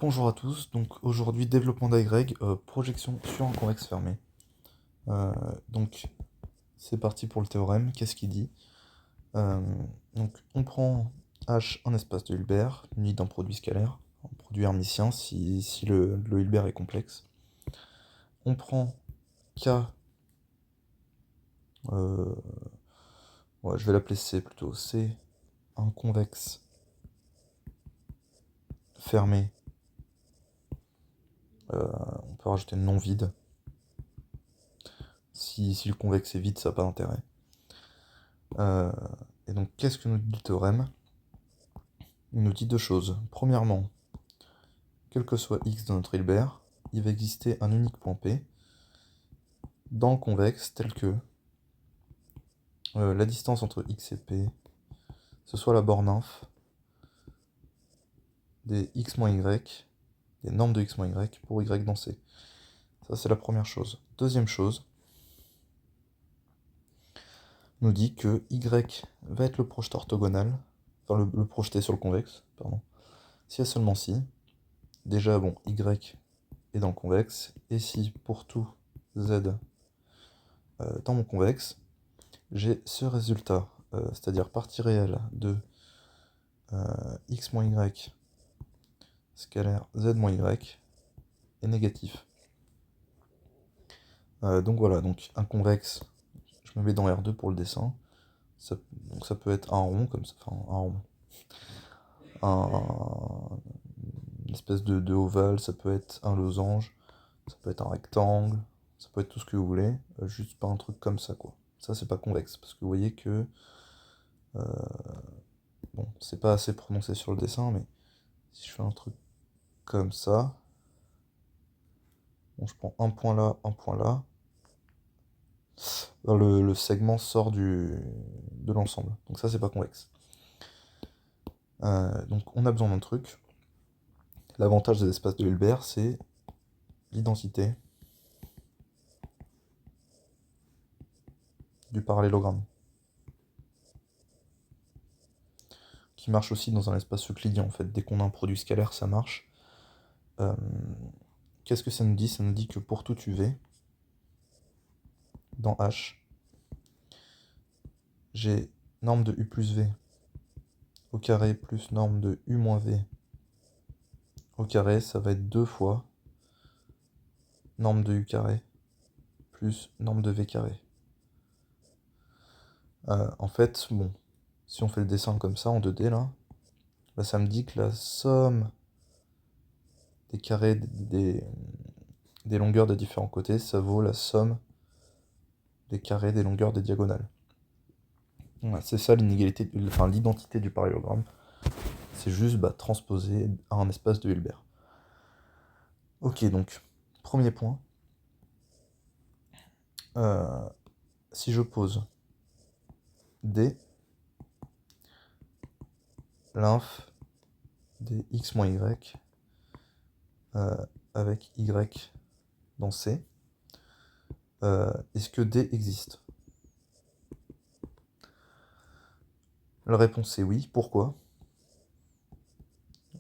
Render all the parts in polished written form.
Bonjour à tous, donc aujourd'hui développement d'Y, projection sur un convexe fermé. Euh, donc c'est parti pour le théorème, qu'est-ce qu'il dit? Euh, donc on prend H un espace de Hilbert, muni d'un produit scalaire, un produit hermitien si le Hilbert est complexe. On prend K, euh, ouais, je vais l'appeler C plutôt, C, un convexe fermé, on peut rajouter non vide. Si le convexe est vide, ça n'a pas d'intérêt. Et donc qu'est-ce que nous dit le théorème? Il nous dit deux choses. Premièrement, quel que soit x de notre Hilbert, il va exister un unique point P dans le convexe tel que la distance entre x et P, ce soit la borne inf des x moins y, des normes de x moins y pour y dans C. Ça, c'est la première chose. Deuxième chose, nous dit que y va être le projeté orthogonal, enfin le projeté sur le convexe, pardon, si et seulement si, déjà, bon, y est dans le convexe, et si pour tout z dans mon convexe, j'ai ce résultat, c'est-à-dire partie réelle de x moins y scalaire z moins y est négatif. Donc voilà, donc un convexe, je me mets dans R2 pour le dessin. Donc ça peut être un rond comme ça, enfin un rond, une espèce de ovale, ça peut être un losange, ça peut être un rectangle, ça peut être tout ce que vous voulez, juste pas un truc comme ça quoi. Ça c'est pas convexe, parce que vous voyez que, bon, c'est pas assez prononcé sur le dessin, mais si je fais un truc comme ça, bon, je prends un point là, le segment sort de l'ensemble. Donc ça, c'est pas convexe. Donc on a besoin d'un truc. L'avantage des espaces de Hilbert, c'est l'identité du parallélogramme, qui marche aussi dans un espace euclidien en fait. Dès qu'on a un produit scalaire, ça marche. Euh, Qu'est-ce que ça nous dit? Ça nous dit que pour tout UV, dans H, j'ai norme de U plus V au carré plus norme de U moins V au carré, ça va être 2 fois norme de U carré plus norme de V carré. En fait, bon, si on fait le dessin comme ça en 2D là, bah, ça me dit que la somme des carrés des longueurs des différents côtés, ça vaut la somme des carrés des longueurs des diagonales. Voilà, c'est ça l'inégalité, enfin l'identité du parallélogramme. C'est juste transposer à un espace de Hilbert. Ok, donc, premier point. Euh, si je pose D, l'inf des x moins y avec y dans C, est-ce que D existe? La réponse est oui. Pourquoi?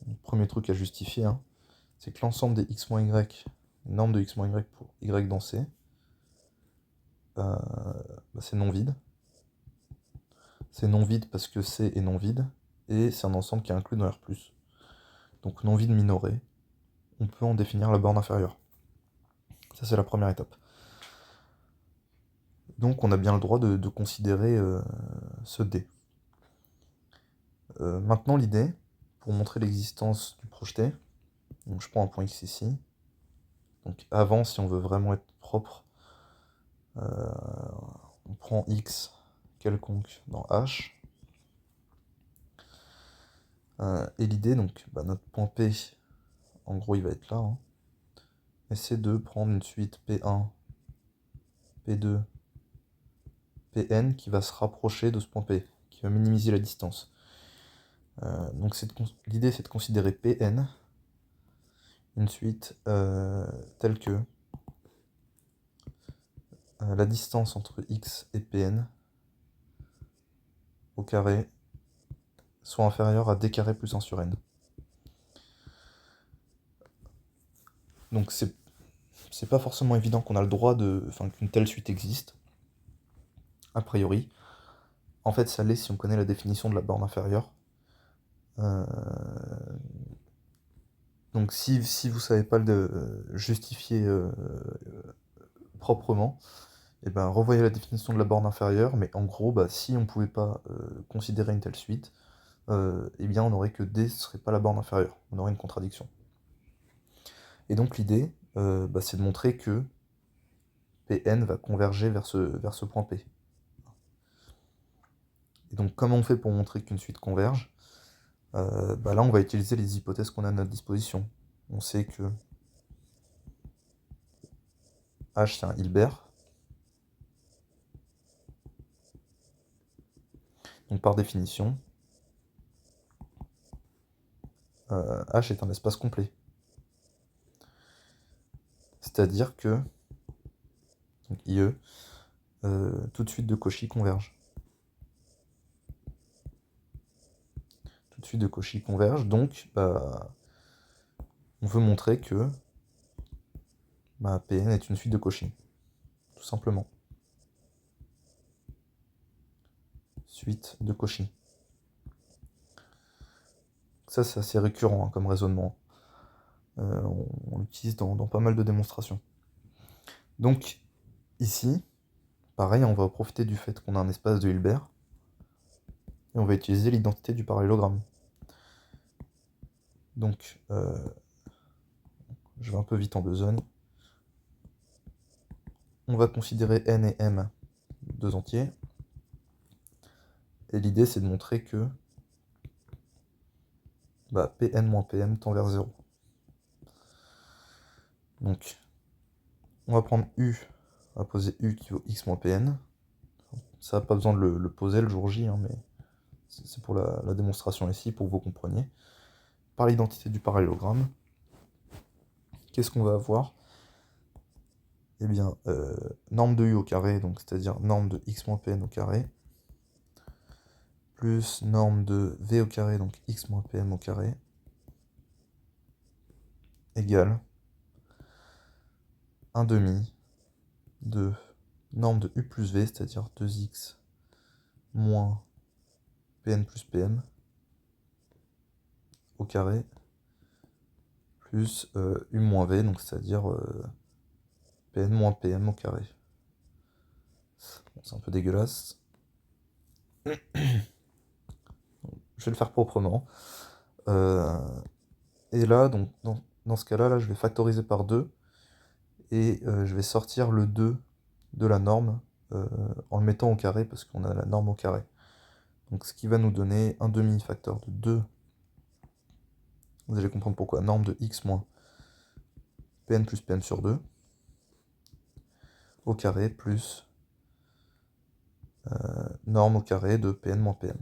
Le premier truc à justifier, hein, c'est que l'ensemble des x moins y, norme de x moins y pour y dans C, c'est non vide. C'est non vide parce que C est non vide, et c'est un ensemble qui est inclus dans R+. Donc non vide minoré, on peut en définir la borne inférieure. Ça c'est la première étape. Donc on a bien le droit de considérer ce D. Maintenant l'idée, pour montrer l'existence du projeté, donc je prends un point X ici. Donc avant, si on veut vraiment être propre, on prend X quelconque dans H. Et l'idée, donc, notre point P, en gros, il va être là. Hein, et c'est de prendre une suite P1, P2, Pn qui va se rapprocher de ce point P, qui va minimiser la distance. Donc l'idée, c'est de considérer Pn une suite telle que la distance entre x et Pn au carré soit inférieure à d carré plus 1 sur n. Donc c'est pas forcément évident qu'on a le droit qu'une telle suite existe, a priori. En fait, ça l'est si on connaît la définition de la borne inférieure. Euh, Donc si vous savez pas le justifier proprement, et ben revoyez la définition de la borne inférieure, mais en gros, bah, si on pouvait pas considérer une telle suite, eh bien on aurait que D ce serait pas la borne inférieure, on aurait une contradiction. Et donc l'idée, bah, c'est de montrer que Pn va converger vers ce point P. Et donc comment on fait pour montrer qu'une suite converge? Bah là on va utiliser les hypothèses qu'on a à notre disposition. On sait que H c'est un Hilbert. Donc par définition, H est un espace complet. C'est-à-dire que donc IE, toute suite de Cauchy converge. Toute suite de Cauchy converge, donc bah, on veut montrer que bah, Pn est une suite de Cauchy, tout simplement. Suite de Cauchy. Ça c'est assez récurrent hein, comme raisonnement. On l'utilise dans pas mal de démonstrations. Donc ici, pareil, on va profiter du fait qu'on a un espace de Hilbert, et on va utiliser l'identité du parallélogramme. Donc, je vais un peu vite en besogne. On va considérer n et m deux entiers. Et l'idée, c'est de montrer que bah, Pn moins Pm tend vers 0. Donc, on va prendre U, on va poser U qui vaut x moins Pn. Ça n'a pas besoin de le poser le jour J, hein, mais c'est pour la démonstration ici, pour que vous compreniez. Par l'identité du parallélogramme, qu'est-ce qu'on va avoir? Eh bien, norme de U au carré, donc c'est-à-dire norme de x moins Pn au carré, plus norme de V au carré, donc x moins Pm au carré, égale 1 demi de norme de U plus V, c'est-à-dire 2x moins Pn plus Pm au carré, plus U moins V, donc c'est-à-dire Pn moins Pm au carré. Bon, c'est un peu dégueulasse. Je vais le faire proprement. Et là, donc, dans ce cas-là, là, je vais factoriser par 2, et je vais sortir le 2 de la norme en le mettant au carré, parce qu'on a la norme au carré. Donc ce qui va nous donner un demi-facteur de 2. Vous allez comprendre pourquoi. Norme de x moins Pn plus Pm sur 2 au carré plus norme au carré de Pn moins Pm.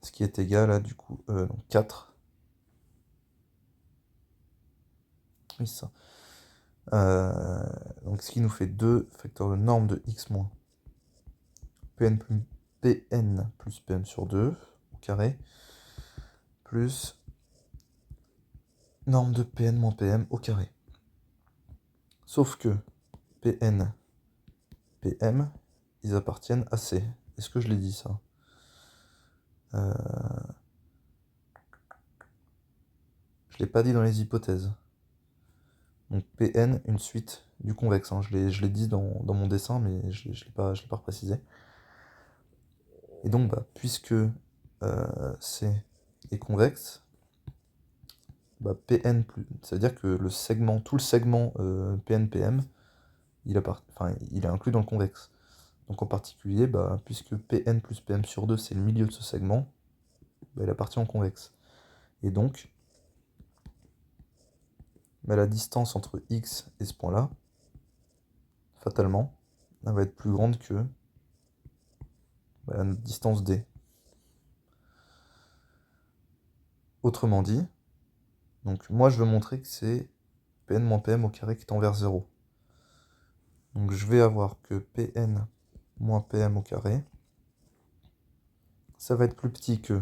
Ce qui est égal à du coup donc 4. Oui, c'est ça. Donc ce qui nous fait 2 facteurs de norme de x moins Pn plus Pm sur 2 au carré plus norme de Pn moins Pm au carré. Sauf que Pn, Pm, ils appartiennent à C. Est-ce que je l'ai dit ça? Je l'ai pas dit dans les hypothèses. Donc Pn, une suite du convexe. Hein. Je l'ai dit dans mon dessin, mais je l'ai pas reprécisé. Et donc, bah, puisque C est convexe, bah, Pn ça veut dire que tout le segment PNPM, il est inclus dans le convexe. Donc en particulier, bah, puisque Pn plus Pm sur 2 c'est le milieu de ce segment, bah, il appartient au convexe. Et donc, bah, la distance entre x et ce point-là, fatalement, elle va être plus grande que bah, la distance d. Autrement dit, donc moi je veux montrer que c'est Pn moins Pm au carré qui tend vers 0. Donc je vais avoir que Pn moins Pm au carré, ça va être plus petit que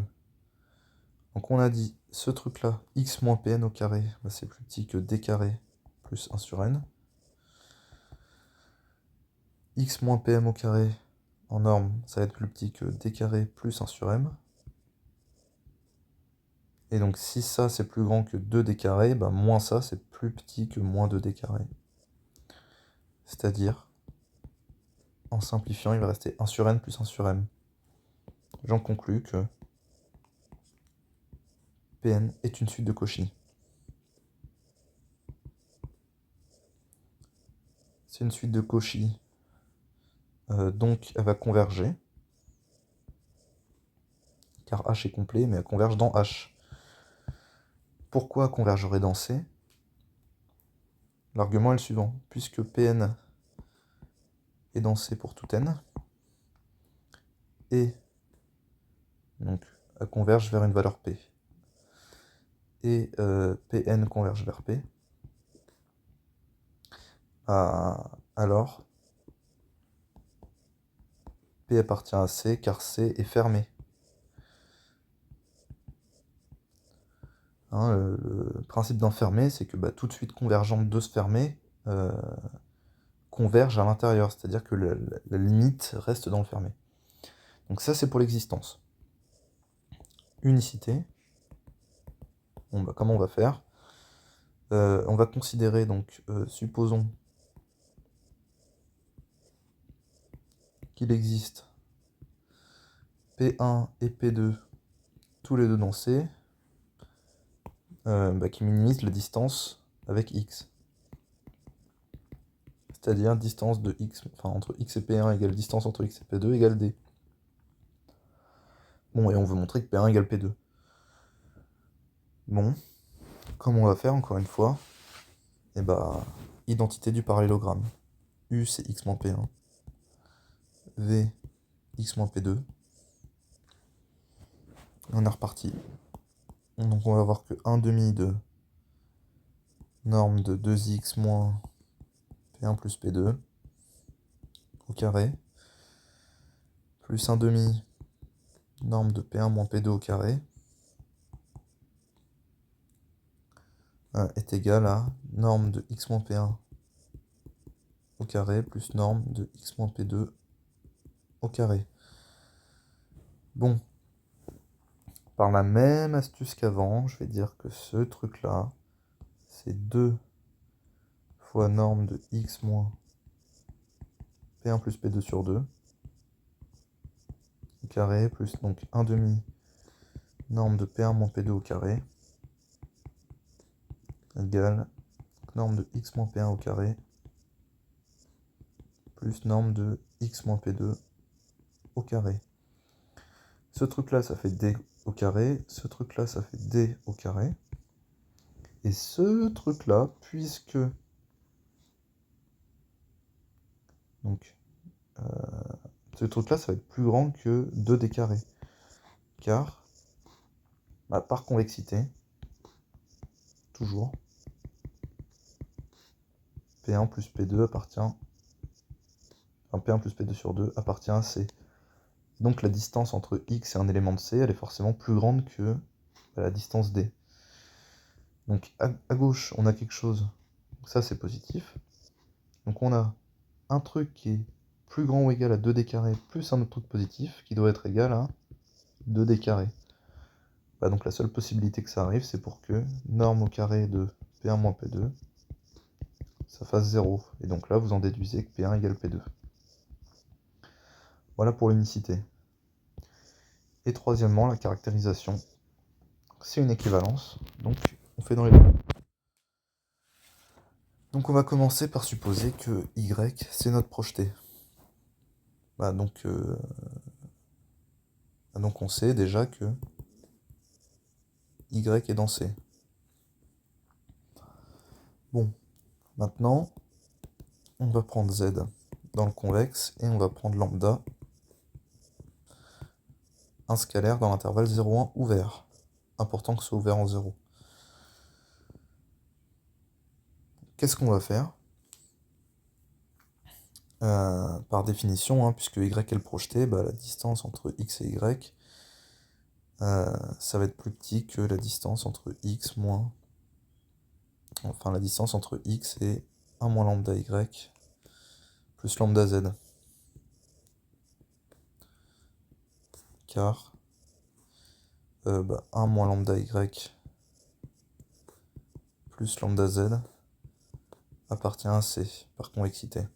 Donc on a dit, ce truc-là, x moins Pn au carré, bah, c'est plus petit que d carré plus 1 sur n. X moins Pm au carré, en norme, ça va être plus petit que d carré plus 1 sur m. Et donc si ça c'est plus grand que 2d carré, bah, moins ça c'est plus petit que moins 2d carré. C'est-à-dire, en simplifiant, il va rester 1 sur n plus 1 sur m. J'en conclus que Pn est une suite de Cauchy. C'est une suite de Cauchy, donc elle va converger, car H est complet, mais elle converge dans H. Pourquoi convergerait dans C? L'argument est le suivant, puisque Pn est dans C pour tout n, et donc elle converge vers une valeur P, et Pn converge vers P, alors P appartient à C, car C est fermé. Hein, le principe d'un fermé, c'est que bah, toute suite convergente de ce fermé converge à l'intérieur, c'est-à-dire que la limite reste dans le fermé. Donc ça, c'est pour l'existence. Unicité. Bon, bah, comment on va faire? On va considérer, donc, supposons qu'il existe P1 et P2, tous les deux dans C, bah, qui minimisent la distance avec X. C'est-à-dire distance de X, enfin entre X et P1 égale distance entre X et P2 égale D. Bon, et on veut montrer que P1 égale P2. Bon, comment on va faire encore une fois? Et bah, identité du parallélogramme. U c'est X moins P1. V, X moins P2. On est reparti. Donc on va voir que 1 demi de norme de 2x moins P1 plus P2 au carré, plus 1 demi norme de P1 moins P2 au carré, est égal à norme de x moins P1 au carré plus norme de x moins P2 au carré. Bon, par la même astuce qu'avant, je vais dire que ce truc-là, c'est 2 fois norme de x moins P1 plus P2 sur 2 au carré, plus donc 1 demi norme de P1 moins P2 au carré, égale norme de x moins P1 au carré, plus norme de x moins P2 au carré. Ce truc-là, ça fait d au carré, ce truc-là, ça fait d au carré. Et ce truc-là, puisque... Donc, ce truc-là, ça va être plus grand que 2d carré. Car, bah, par convexité, toujours, P1 plus P2 appartient... Enfin, P1 plus P2 sur 2 appartient à C. Donc la distance entre X et un élément de C, elle est forcément plus grande que la distance D. Donc à gauche, on a quelque chose, donc ça c'est positif. Donc on a un truc qui est plus grand ou égal à 2d carré plus un autre truc positif qui doit être égal à 2d carré. Bah, donc la seule possibilité que ça arrive, c'est pour que norme au carré de P1 moins P2, ça fasse 0. Et donc là, vous en déduisez que P1 égale P2. Voilà pour l'unicité. Et troisièmement, la caractérisation. C'est une équivalence, donc on fait dans les deux. Donc on va commencer par supposer que Y, c'est notre projeté. Bah, donc on sait déjà que Y est dans C. Bon, maintenant, on va prendre Z dans le convexe et on va prendre lambda, un scalaire dans l'intervalle 0,1 ouvert. Important que ce soit ouvert en 0. Qu'est-ce qu'on va faire? Par définition, hein, puisque Y est le projeté, bah, la distance entre X et Y, ça va être plus petit que la distance entre x moins... Enfin, la distance entre x et 1 moins lambda y plus lambda z. Car 1 moins lambda y plus lambda z appartient à C par convexité.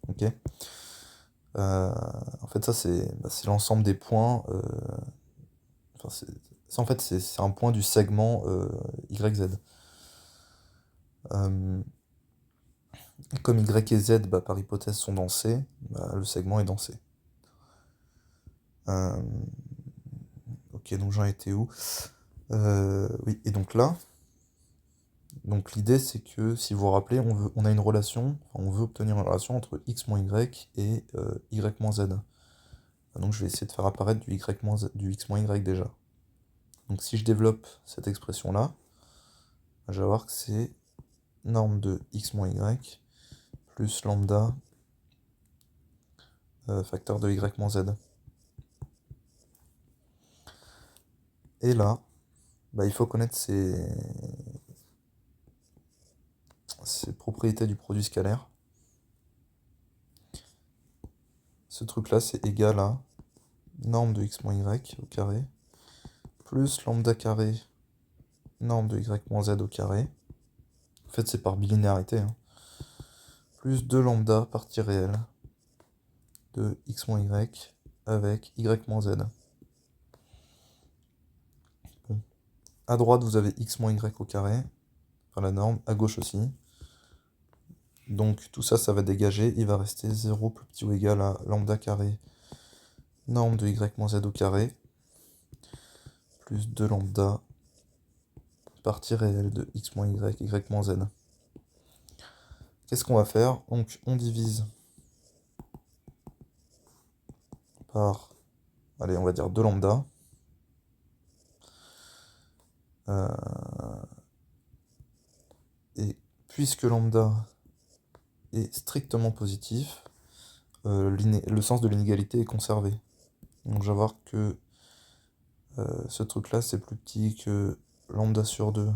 Ok. En fait, ça c'est l'ensemble des points. Enfin, en fait c'est un point du segment YZ. Comme Y et Z par hypothèse sont dans C, le segment est dans C. Ok, donc j'en étais où? Oui, et donc là, donc l'idée c'est que si vous vous rappelez, on a une relation, enfin, on veut obtenir une relation entre x moins y et y moins z. Donc je vais essayer de faire apparaître du x moins y déjà. Donc si je développe cette expression-là, je vais voir que c'est norme de x moins y plus lambda facteur de y moins z. Et là, il faut connaître ces propriétés du produit scalaire. Ce truc-là, c'est égal à norme de x moins y au carré plus lambda carré norme de y moins z au carré. En fait, c'est par bilinéarité. Hein. Plus 2 lambda partie réelle de x moins y avec y moins z. Bon. À droite, vous avez x moins y au carré, enfin la norme, à gauche aussi. Donc tout ça, ça va dégager, il va rester 0 plus petit ou égal à lambda carré norme de y moins z au carré, plus 2 lambda partie réelle de x moins y moins z. Qu'est-ce qu'on va faire? Donc on divise par, allez, on va dire 2 lambda. Et puisque lambda est strictement positif, le sens de l'inégalité est conservé. Donc je vais voir que ce truc-là, c'est plus petit que lambda sur 2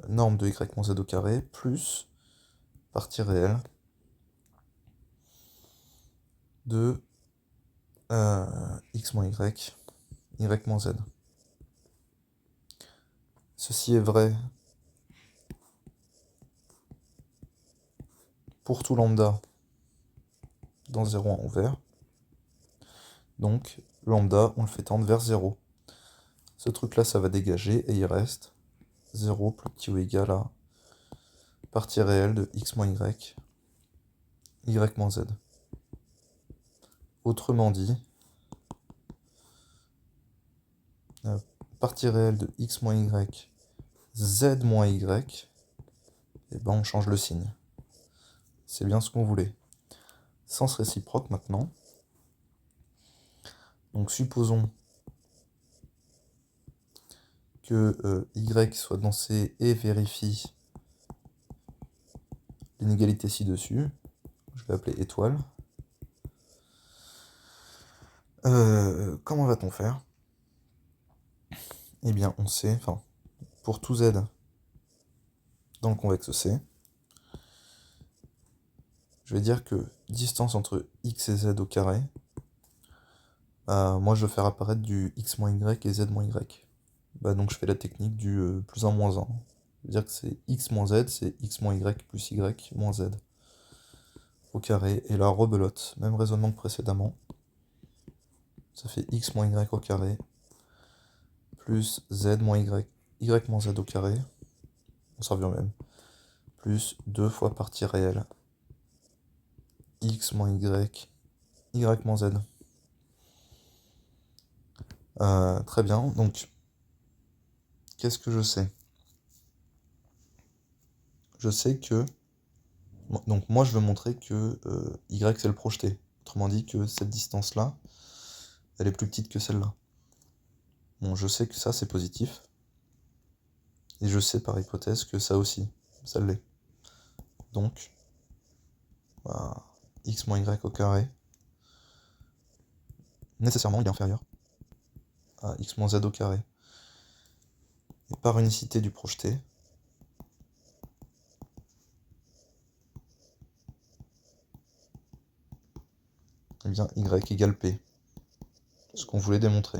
norme de y moins z au carré, plus partie réelle de x moins y moins z. Ceci est vrai pour tout lambda dans 0 en ouvert. Donc lambda, on le fait tendre vers 0. Ce truc-là, ça va dégager et il reste 0 plus petit ou égal à partie réelle de x moins y moins z. Autrement dit, partie réelle de x moins y, z moins y, et ben on change le signe. C'est bien ce qu'on voulait. Sens réciproque maintenant. Donc supposons que y soit dans C et vérifie l'inégalité ci-dessus. Je vais appeler étoile. Comment va-t-on faire? Eh bien, on sait, enfin, pour tout z dans le convexe C, je vais dire que distance entre x et z au carré, moi je vais faire apparaître du x moins y et z moins y. Donc je fais la technique du plus 1 moins 1. C'est-à-dire que c'est x moins z, c'est x moins y plus y moins z au carré. Et là, rebelote, même raisonnement que précédemment. Ça fait x moins y au carré plus z moins y moins z au carré. On s'en revient même. Plus 2 fois partie réelle x moins y moins z. Très bien, donc qu'est-ce que je sais? Je sais que... Donc moi je veux montrer que y c'est le projeté. Autrement dit que cette distance-là, elle est plus petite que celle-là. Bon, je sais que ça c'est positif. Et je sais par hypothèse que ça aussi, ça l'est. Donc, x moins y au carré, nécessairement il est inférieur à x moins z au carré. Et par unicité du projeté, eh bien y égale p, ce qu'on voulait démontrer.